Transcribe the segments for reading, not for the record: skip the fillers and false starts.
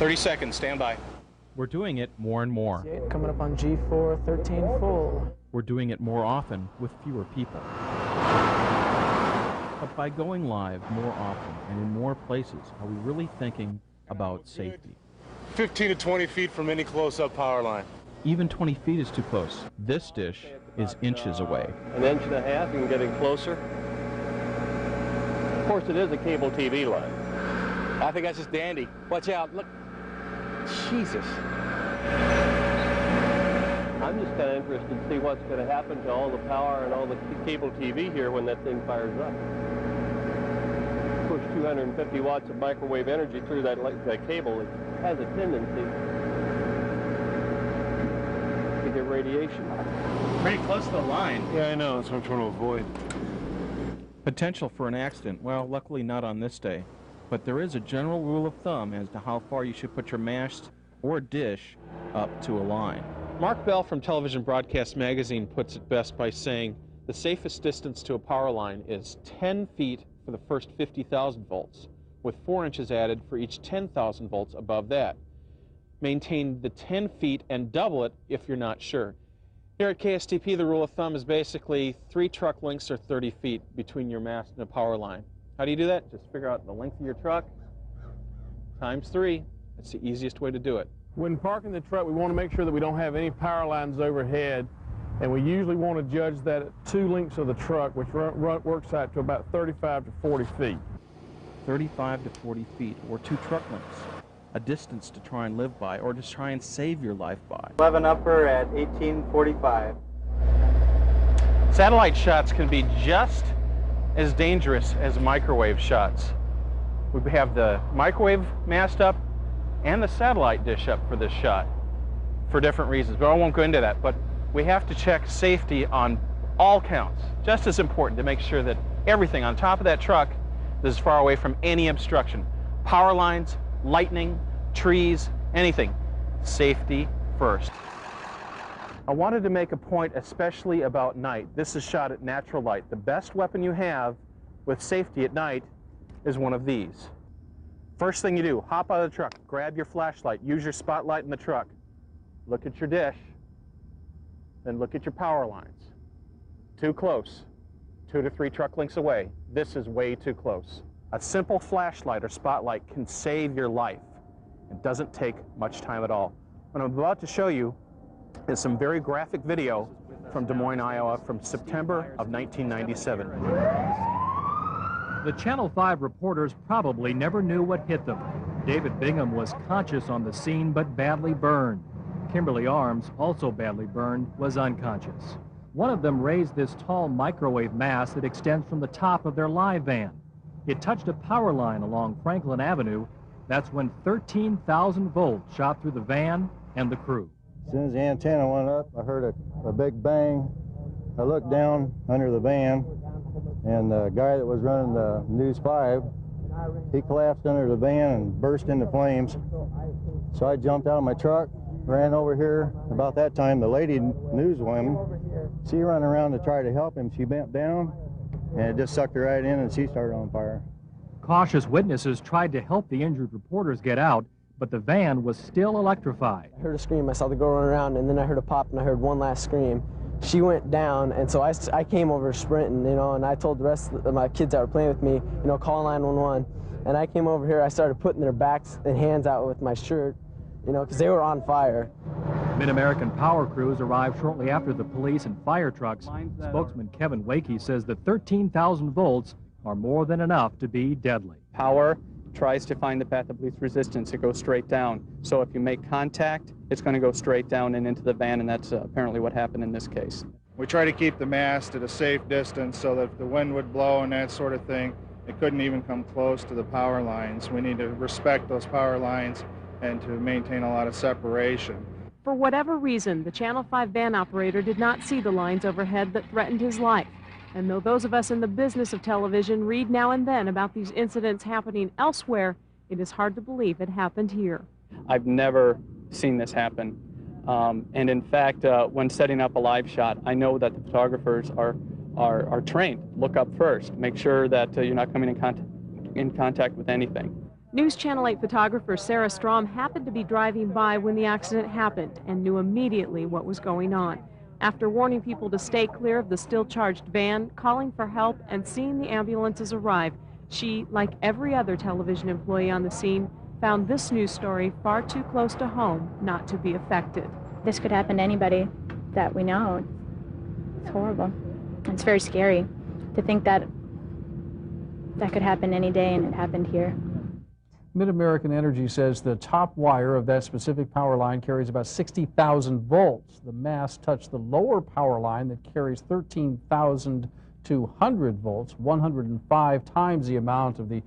30 seconds, stand by. We're doing it more and more. Coming up on G4, 13 full. We're doing it more often with fewer people. But by going live more often and in more places, are we really thinking about safety? 15 to 20 feet from any close-up power line. Even 20 feet is too close. This dish is inches away. An inch and a half, you can get in closer. Of course, it is a cable TV line. I think that's just dandy. Watch out, look. Jesus. I'm just kind of interested to see what's going to happen to all the power and all the cable TV here when that thing fires up. Push 250 watts of microwave energy through that cable. It has a tendency to get radiation. Pretty close to the line. Yeah, I know. That's what I'm trying to avoid. Potential for an accident. Well, luckily not on this day. But there is a general rule of thumb as to how far you should put your mast or dish up to a line. Mark Bell from Television Broadcast Magazine puts it best by saying the safest distance to a power line is 10 feet for the first 50,000 volts, with 4 inches added for each 10,000 volts above that. Maintain the 10 feet and double it if you're not sure. Here at KSTP, the rule of thumb is basically 3 truck lengths or 30 feet between your mast and a power line. How do you do that? Just figure out the length of your truck times 3. That's the easiest way to do it. When parking the truck, we want to make sure that we don't have any power lines overhead, and we usually want to judge that at 2 lengths of the truck, which works out to about 35 to 40 feet. 35 to 40 feet, or 2 truck lengths. A distance to try and live by, or to try and save your life by. 11 upper at 1845. Satellite shots can be just as dangerous as microwave shots. We have the microwave mast up and the satellite dish up for this shot for different reasons, but I won't go into that. But we have to check safety on all counts. Just as important to make sure that everything on top of that truck is far away from any obstruction. Power lines, lightning, trees, anything. Safety first. I wanted to make a point especially about night. This is shot at natural light. The best weapon you have with safety at night is one of these. First thing you do, hop out of the truck, grab your flashlight, use your spotlight in the truck, look at your dish, then look at your power lines. Too close, 2 to 3 truck lengths away. This is way too close. A simple flashlight or spotlight can save your life. It doesn't take much time at all. What I'm about to show you is some very graphic video from Des Moines, Iowa from September of 1997. The Channel 5 reporters probably never knew what hit them. David Bingham was conscious on the scene but badly burned. Kimberly Arms, also badly burned, was unconscious. One of them raised this tall microwave mast that extends from the top of their live van. It touched a power line along Franklin Avenue. That's when 13,000 volts shot through the van and the crew. As soon as the antenna went up, I heard a big bang. I looked down under the van, and the guy that was running the News 5, he collapsed under the van and burst into flames. So I jumped out of my truck, ran over here. About that time, the lady newswoman, she ran around to try to help him. She bent down, and it just sucked her right in, and she started on fire. Cautious witnesses tried to help the injured reporters get out, but the van was still electrified. I heard a scream, I saw the girl run around, and then I heard a pop, and I heard one last scream. She went down, and so I came over sprinting, you know, and I told the rest of my kids that were playing with me, you know, call 911. And I came over here, I started putting their backs and hands out with my shirt, you know, because they were on fire. Mid-American power crews arrived shortly after the police and fire trucks. Spokesman Kevin Wakey says that 13,000 volts are more than enough to be deadly. Power tries to find the path of least resistance. It goes straight down. So if you make contact, it's going to go straight down and into the van, and that's apparently what happened in this case. We try to keep the mast at a safe distance so that if the wind would blow and that sort of thing, it couldn't even come close to the power lines. We need to respect those power lines and to maintain a lot of separation. For whatever reason, the Channel 5 van operator did not see the lines overhead that threatened his life. And though those of us in the business of television read now and then about these incidents happening elsewhere, it is hard to believe it happened here. I've never seen this happen. And in fact, when setting up a live shot, I know that the photographers are trained. Look up first. Make sure that you're not coming in contact with anything. News Channel 8 photographer Sarah Strom happened to be driving by when the accident happened and knew immediately what was going on. After warning people to stay clear of the still-charged van, calling for help, and seeing the ambulances arrive, she, like every other television employee on the scene, found this news story far too close to home not to be affected. This could happen to anybody that we know. It's horrible. It's very scary to think that that could happen any day, and it happened here. Mid-American Energy says the top wire of that specific power line carries about 60,000 volts. The mast touched the lower power line that carries 13,200 volts, 105 times the amount of the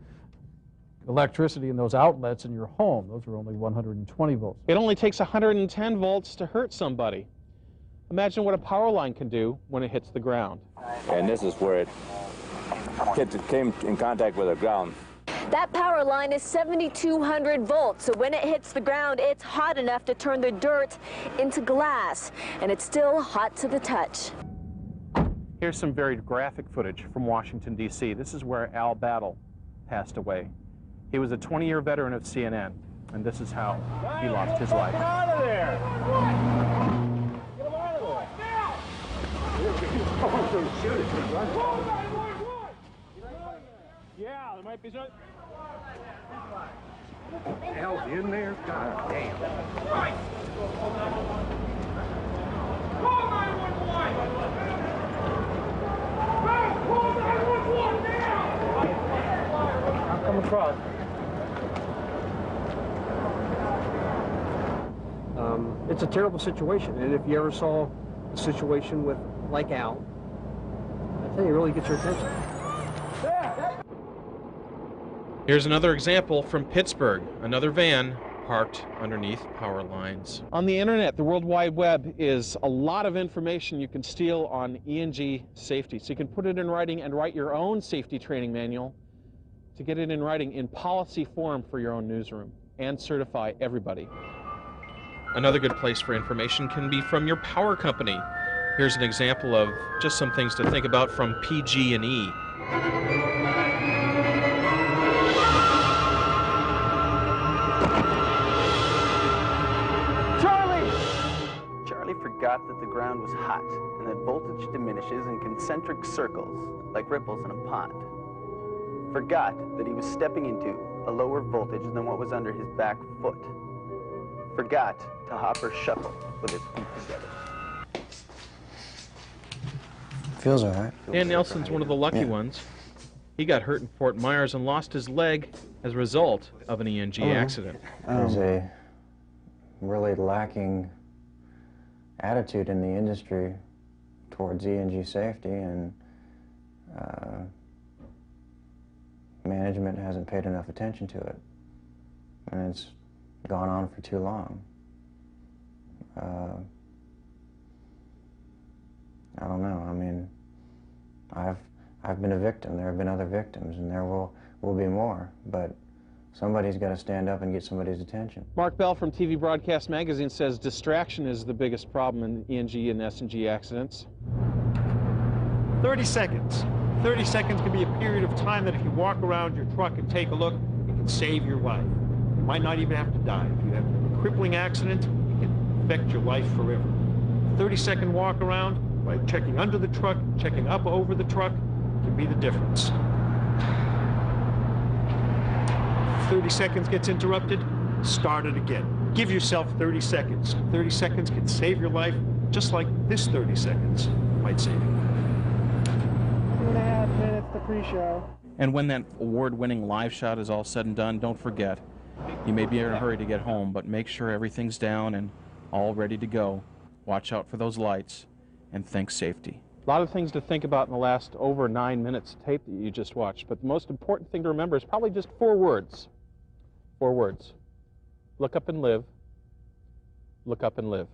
electricity in those outlets in your home. Those are only 120 volts. It only takes 110 volts to hurt somebody. Imagine what a power line can do when it hits the ground. And this is where it came in contact with the ground. That power line is 7,200 volts, so when it hits the ground, it's hot enough to turn the dirt into glass, and it's still hot to the touch. Here's some very graphic footage from Washington, D.C. This is where Al Battle passed away. He was a 20-year veteran of CNN, and this is how he lost his life. Get out of there! Get him out of there! Yeah, there might be some. What the hell's in there? God damn. Right. Call 911! Call 911 now! I'll come across. It's a terrible situation, and if you ever saw a situation with, like Al, I tell you, it really gets your attention. Here's another example from Pittsburgh, another van parked underneath power lines. On the internet, the World Wide Web, is a lot of information you can steal on E&G safety. So you can put it in writing and write your own safety training manual to get it in writing in policy form for your own newsroom and certify everybody. Another good place for information can be from your power company. Here's an example of just some things to think about from PG&E. Charlie forgot that the ground was hot and that voltage diminishes in concentric circles like ripples in a pond. Forgot that he was stepping into a lower voltage than what was under his back foot. Forgot to hop or shuffle with his feet together. Feels all right. Dan Nelson's one of the lucky ones. He got hurt in Fort Myers and lost his leg as a result of an E&G accident. There's a really lacking attitude in the industry towards E&G safety, and management hasn't paid enough attention to it, and it's gone on for too long. I don't know. I mean, I've been a victim. There have been other victims, and there will be more. But somebody's got to stand up and get somebody's attention. Mark Bell from TV Broadcast Magazine says distraction is the biggest problem in E&G and S&G accidents. 30 seconds. 30 seconds can be a period of time that if you walk around your truck and take a look, it can save your life. You might not even have to die. If you have a crippling accident, it can affect your life forever. 30-second walk around by checking under the truck, checking up over the truck, can be the difference. 30 seconds gets interrupted, start it again. Give yourself 30 seconds. 30 seconds can save your life, just like this 30 seconds might save you. 2.5 minutes to pre-show. And when that award-winning live shot is all said and done, don't forget, you may be in a hurry to get home, but make sure everything's down and all ready to go. Watch out for those lights and think safety. A lot of things to think about in the last over 9 minutes tape that you just watched, but the most important thing to remember is probably just 4 words. 4 words. Look up and live. Look up and live.